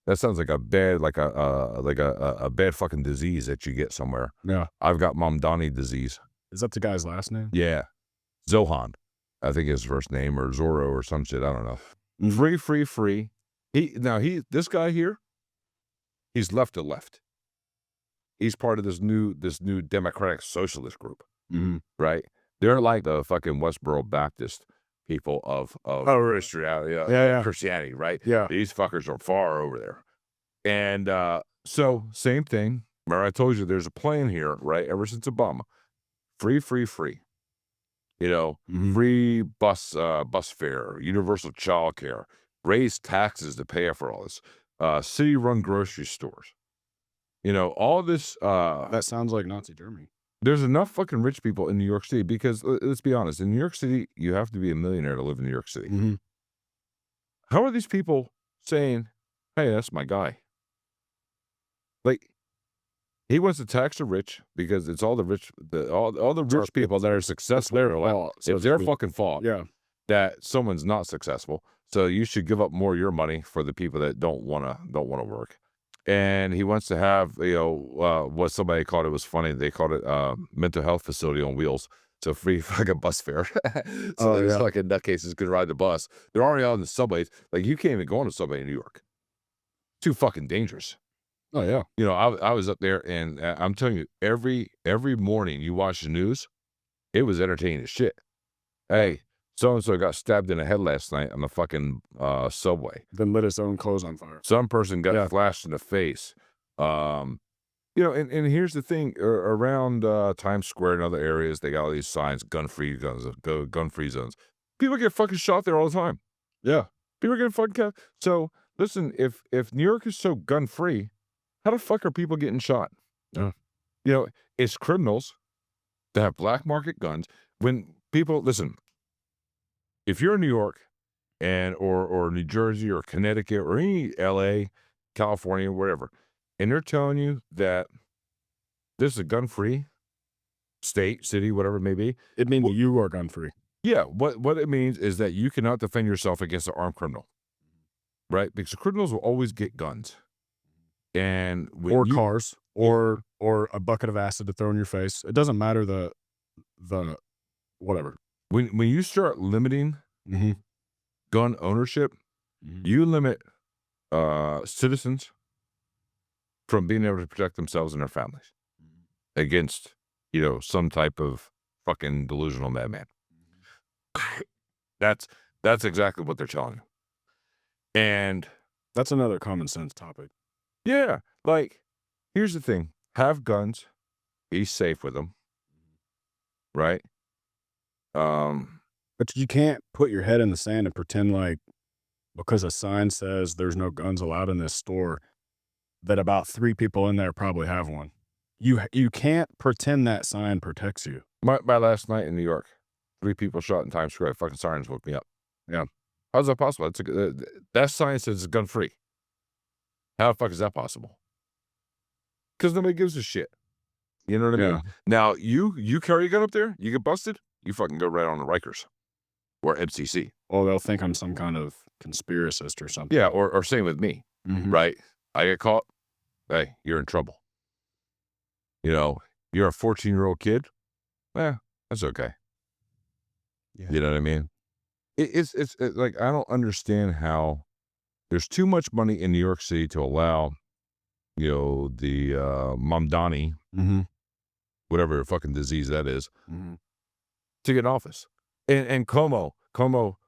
That sounds like a bad, like a bad fucking disease that you get somewhere. Yeah. I've got Mom Donnie disease. Is that the guy's last name? Yeah. Zohan, I think his first name, or Zorro or some shit. I don't know. Mhm. Free. This guy here, he's left to left. He's part of this new democratic socialist group, Mhm. right? They're like the fucking Westboro Baptist people of Oh, really? Christianity, Yeah. Christianity, right? Yeah. These fuckers are far over there. And so same thing. Remember, I told you there's a plan here, right? Ever since Obama, free. Mhm. Free bus fare, universal child care, raise taxes to pay for all this, city-run grocery stores. All this. That sounds like Nazi Germany. There's enough fucking rich people in New York City because let's be honest, in New York City, you have to be a millionaire to live in New York City. Mhm. How are these people saying, "Hey, that's my guy"? Like, he wants to tax the rich because it's all the rich, all the rich people that are successful. their fault, so It's to their speak. fucking fault Yeah. that someone's not successful. So you should give up more of your money for the people that don't wanna work. And he wants to have, what somebody called, it was funny. They called it mental health facility on wheels. So free fucking bus fare. So Oh, those yeah. fucking nutcases could ride the bus. They're already on the subways. Like, you can't even go on a subway in New York. Too fucking dangerous. Oh, yeah. I was up there, and I'm telling you, every morning you watch the news, it was entertaining as shit. Hey, so and so got stabbed in the head last night on the fucking subway. Then lit his own clothes on fire. Some person got Yeah. flashed in the face. And here's the thing, around Times Square and other areas, they got all these signs, gun-free zones. People get fucking shot there all the time. Yeah. People are getting fucking killed. So listen, if New York is so gun-free, how the fuck are people getting shot? Yeah. It's criminals that have black market guns. When people listen, if you're in New York or New Jersey or Connecticut or any LA, California, wherever, and they're telling you that this is a gun-free state, city, whatever it may be, It means you are gun free. yeah, what it means is that you cannot defend yourself against an armed criminal, right? Because criminals will always get guns. And Or cars. Or a bucket of acid to throw in your face. It doesn't matter the whatever. when you start limiting Mhm. gun ownership, Mhm. you limit citizens from being able to protect themselves and their families against, some type of fucking delusional madman. That's exactly what they're telling you. And That's another common sense topic. yeah, like, here's the thing: have guns, be safe with them, right? But you can't put your head in the sand and pretend like because a sign says there's no guns allowed in this store, that about 3 people in there probably have one. You can't pretend that sign protects you. My last night in New York, 3 people shot in Times Square. Fucking sirens woke me up. Yeah. How's that possible? That sign says it's gun free. How the fuck is that possible? Because nobody gives a shit. You know what I mean? Yeah. Now, you carry a gun up there, you get busted, you fucking go right on the Rikers or MCC. Well, they'll think I'm some kind of conspiracist or something. Yeah, or same with me, Mhm. right? I get caught, hey, you're in trouble. You're a 14-year-old kid, that's okay. Yeah. You know what I mean? It's like, I don't understand how there's too much money in New York City to allow, the Mamdani, Mhm. whatever fucking disease that is, Mhm. to get in office. And Como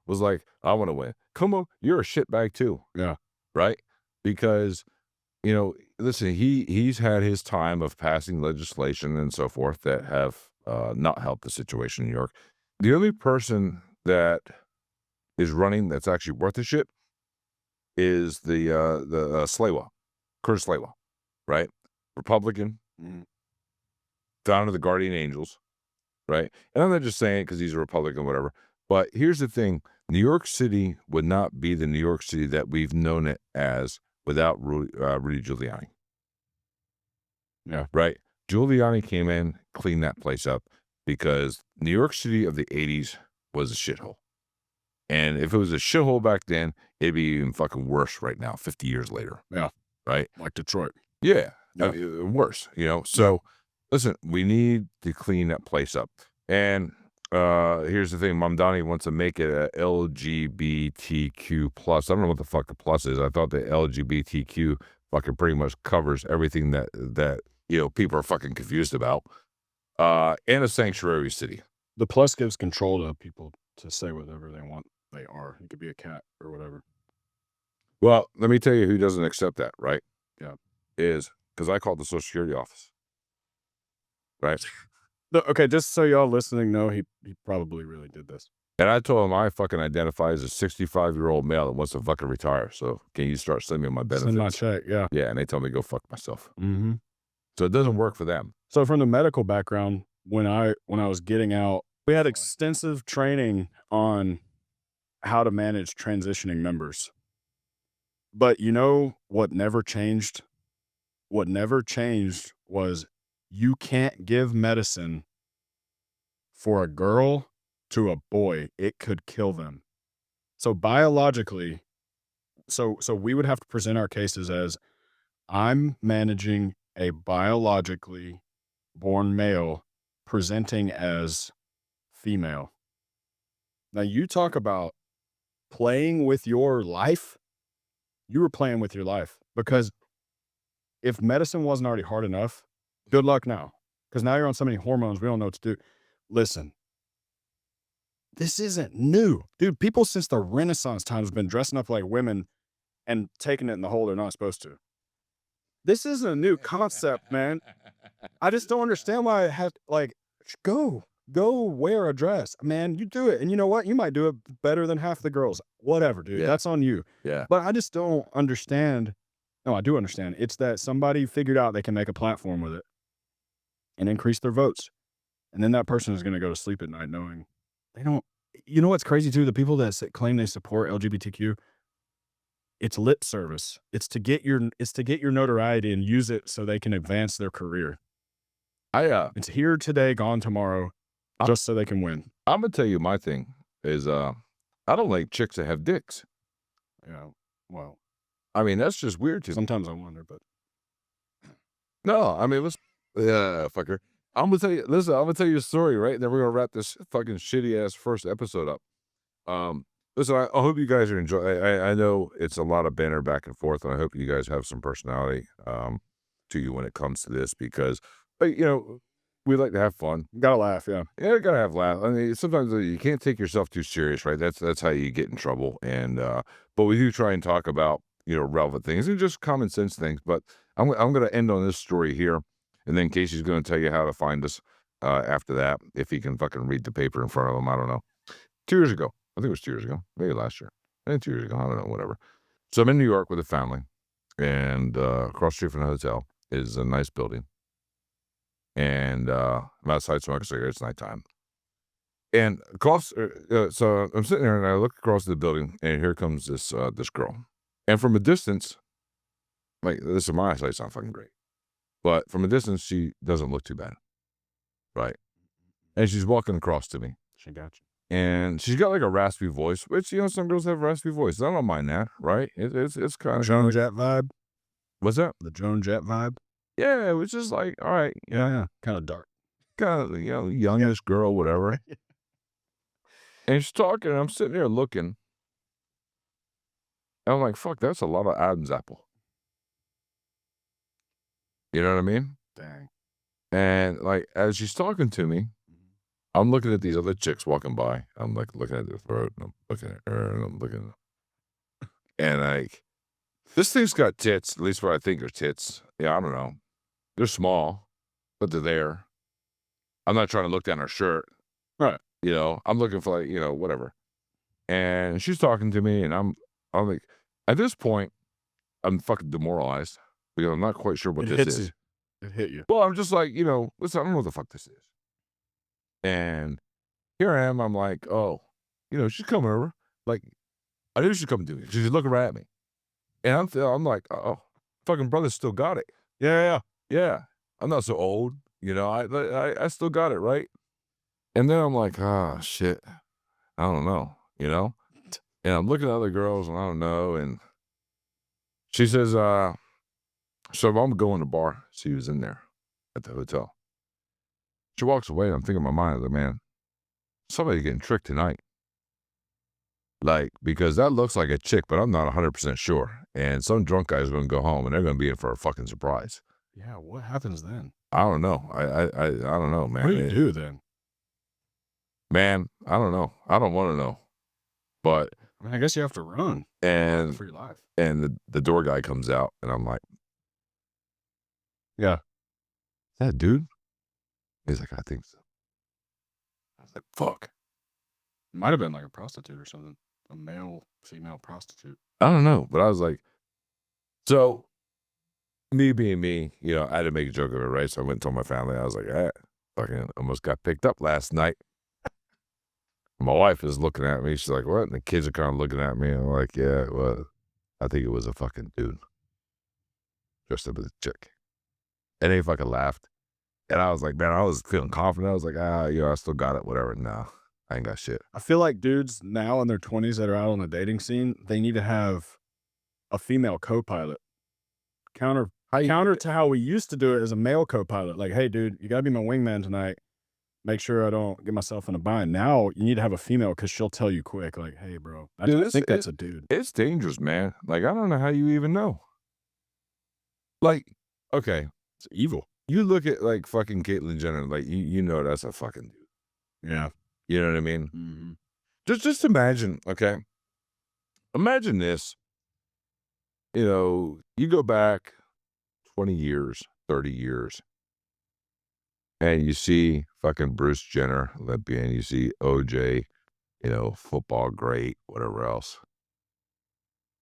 was like, I want to win. Como, you're a shitbag too, Yeah. right? Because, listen, he's had his time of passing legislation and so forth that have not helped the situation in New York. The only person that is running that's actually worth a shit is the Slaywa, Curtis Slaywa, right? Republican, Mhm. founder of the Guardian Angels, right? And I'm not just saying it because he's a Republican, whatever. But here's the thing: New York City would not be the New York City that we've known it as without Rudy Giuliani. Yeah. Right? Giuliani came in, cleaned that place up because New York City of the 80s was a shithole. And if it was a shithole back then, it'd be even fucking worse right now, 50 years later. Yeah. Right? Like Detroit. Yeah. Yeah. Worse, So, listen, we need to clean that place up. And here's the thing. Mamdani wants to make it a LGBTQ plus. I don't know what the fuck the plus is. I thought the LGBTQ fucking pretty much covers everything that people are fucking confused about. And a sanctuary city. The plus gives control to people to say whatever they want they are. It could be a cat or whatever. Well, let me tell you who doesn't accept that, right? Yeah. Is because I called the Social Security office. Right? Okay, just so y'all listening know, he probably really did this. And I told him I fucking identify as a 65-year-old male that wants to fucking retire. So can you start sending me my benefits? Send my check, yeah. Yeah, and they told me to go fuck myself. Mm-hmm. So it doesn't work for them. So from the medical background, when I was getting out, we had extensive training on how to manage transitioning members. But you know what never changed? What never changed was you can't give medicine for a girl to a boy. It could kill them. So biologically, so we would have to present our cases as I'm managing a biologically born male presenting as female. Now you talk about playing with your life. You were playing with your life because if medicine wasn't already hard enough, good luck now. Because now you're on so many hormones, we don't know what to do. Listen, this isn't new. Dude, people since the Renaissance times have been dressing up like women and taking it in the hole they're not supposed to. This isn't a new concept, man. I just don't understand why I have, go wear a dress. Man, you do it. And you know what? You might do it better than half the girls. Whatever, dude. Yeah. That's on you. Yeah. But I just don't understand. No, I do understand. It's that somebody figured out they can make a platform with it and increase their votes. And then that person is going to go to sleep at night knowing they don't. You know what's crazy too? The people that claim they support LGBTQ, it's lip service. It's to get your notoriety and use it so they can advance their career. It's here today, gone tomorrow, just so they can win. I'm gonna tell you my thing is I don't like chicks that have dicks. Yeah. Well, I mean, that's just weird to me. sometimes I wonder, but No, I mean, fucker. I'm gonna tell you. Listen, I'm gonna tell you a story, right? And then we're gonna wrap this fucking shitty ass first episode up. Listen, I hope you guys are enjoying. I know it's a lot of banter back and forth, and I hope you guys have some personality to you when it comes to this because, we like to have fun. gotta laugh. Yeah. Yeah, you gotta have laugh. I mean, sometimes you can't take yourself too serious, right? That's how you get in trouble. And but we do try and talk about relevant things and just common sense things. But I'm gonna end on this story here, and then Casey's gonna tell you how to find us after that if he can fucking read the paper in front of him. I don't know. 2 years ago, I think it was 2 years ago, maybe last year, maybe 2 years ago. I don't know, whatever. So I'm in New York with a family, and across the street from the hotel is a nice building. And I'm outside smoking cigarettes. It's nighttime. And across, so I'm sitting there and I look across the building, and here comes this girl. And from a distance, like this is my eyesight's not fucking great, but from a distance she doesn't look too bad, right? And she's walking across to me. She got you. And she's got like a raspy voice, which some girls have raspy voices. I don't mind that, right? It's kind of Joan Jett vibe. What's that? The Joan Jett vibe. Yeah, it was just like, all right, Yeah. Kind of dark. kind of youngish girl, whatever. And she's talking, and I'm sitting there looking. And I'm like, fuck, that's a lot of Adam's apple. You know what I mean? Dang. And like, as she's talking to me, I'm looking at these other chicks walking by. I'm like looking at their throat, and I'm looking at her, and I'm looking. And like, this thing's got tits, at least what I think are tits. Yeah, I don't know. They're small, but they're there. I'm not trying to look down her shirt. Right. I'm looking for like, whatever. And she's talking to me, and I'm like, at this point, I'm fucking demoralized because I'm not quite sure what this is. It hit you. Well, I'm just like, listen, I don't know what the fuck this is. And here I am, I'm like, oh, she's coming over. Like, I knew she's coming to me. She's looking right at me. And I'm like, oh, fucking brother still got it. Yeah. Yeah, I'm not so old, you know. I still got it, right? And then I'm like, ah, shit, I don't know, you know. And I'm looking at other girls, and I don't know. And she says, so I'm going to the bar. She was in there at the hotel. She walks away. I'm thinking in my mind, like, man, somebody's getting tricked tonight. Like, because that looks like a chick, but I'm not 100% sure. And some drunk guy's going to go home, and they're going to be in for a fucking surprise. Yeah, what happens then? I don't know. I don't know, man. What do you do then? Man, I don't know. I don't want to know. But I mean, I guess you have to run and for your life. and the door guy comes out, and I'm like, Yeah. is that a dude? He's like, I think so. I was like, fuck. Might have been like a prostitute or something. A male, female prostitute. I don't know. But I was like, so me being me, you know, I had to make a joke of it, right? So I went and told my family. I was like, I fucking almost got picked up last night. My wife is looking at me. She's like, what? And the kids are kind of looking at me. I'm like, yeah, well, I think it was a fucking dude dressed up as a chick. And they fucking laughed. And I was like, man, I was feeling confident. I was like, you know, I still got it, whatever. No, I ain't got shit. I feel like dudes now in their 20s that are out on the dating scene, they need to have a female co-pilot. Counter to how we used to do it as a male co-pilot. Like, hey, dude, you got to be my wingman tonight. Make sure I don't get myself in a bind. Now you need to have a female because she'll tell you quick, like, hey, bro, I think that's a dude. It's dangerous, man. Like, I don't know how you even know. Like, okay. It's evil. You look at, like, fucking Caitlyn Jenner, like, you know that's a fucking dude. Yeah. You know what I mean? Mm-hmm. Just imagine, okay? Imagine this. You know, you go back 20 years, 30 years, and you see fucking Bruce Jenner, Olympian, you see OJ, you know, football great, whatever else.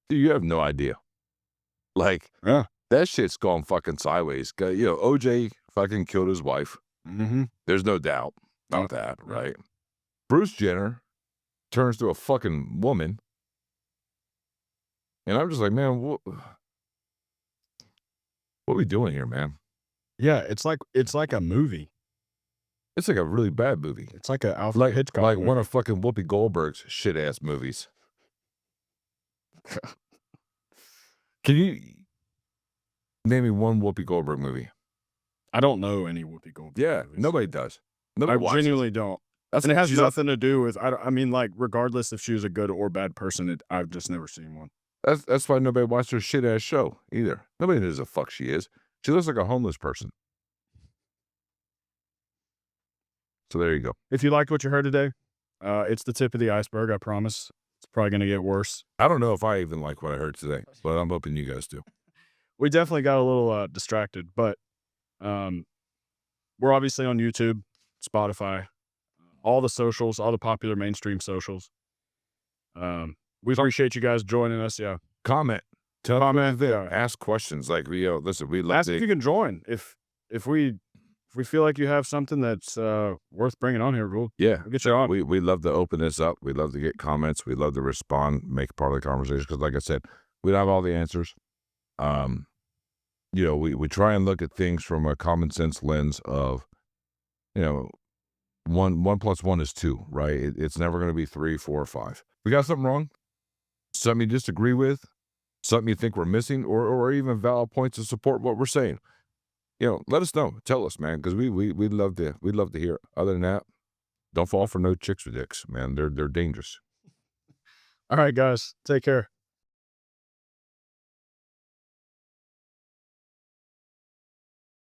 Dude, you have no idea. Like, Yeah. that shit's gone fucking sideways. You know, OJ fucking killed his wife. Mm-hmm. There's no doubt about that, right? Bruce Jenner turns to a fucking woman. And I'm just like, man, what are we doing here, man? Yeah, it's like a movie. It's like a really bad movie. It's like a Alfred Hitchcock movie. One of fucking Whoopi Goldberg's shit ass movies. Can you name me one Whoopi Goldberg movie? I don't know any Whoopi Goldberg movies. Nobody does. I genuinely don't. And it has she's nothing to do with, I mean, like, regardless if she was a good or bad person, I've just never seen one. That's why nobody watched her shit ass show either. Nobody knows the fuck she is. She looks like a homeless person. So there you go. If you liked what you heard today, it's the tip of the iceberg, I promise. It's probably going to get worse. I don't know if I even like what I heard today, but I'm hoping you guys do. We definitely got a little distracted, but we're obviously on YouTube, Spotify, all the socials, all the popular mainstream socials. We appreciate you guys joining us. Yeah. Comment there. Ask questions. Like, listen, we love ask if you can join. If we feel like you have something that's worth bringing on here, we'll get you on. We love to open this up. We love to get comments. We love to respond, make part of the conversation. Because, like I said, we don't have all the answers. You know, we try and look at things from a common sense lens of, you know, one plus one is two, right? It's never going to be 3, 4, or 5. We got something wrong, something you disagree with, something you think we're missing, or even valid points to support what we're saying. You know, let us know. Tell us, man, because we'd love to hear it. Other than that, don't fall for no chicks with dicks, man. They're dangerous. All right, guys, take care.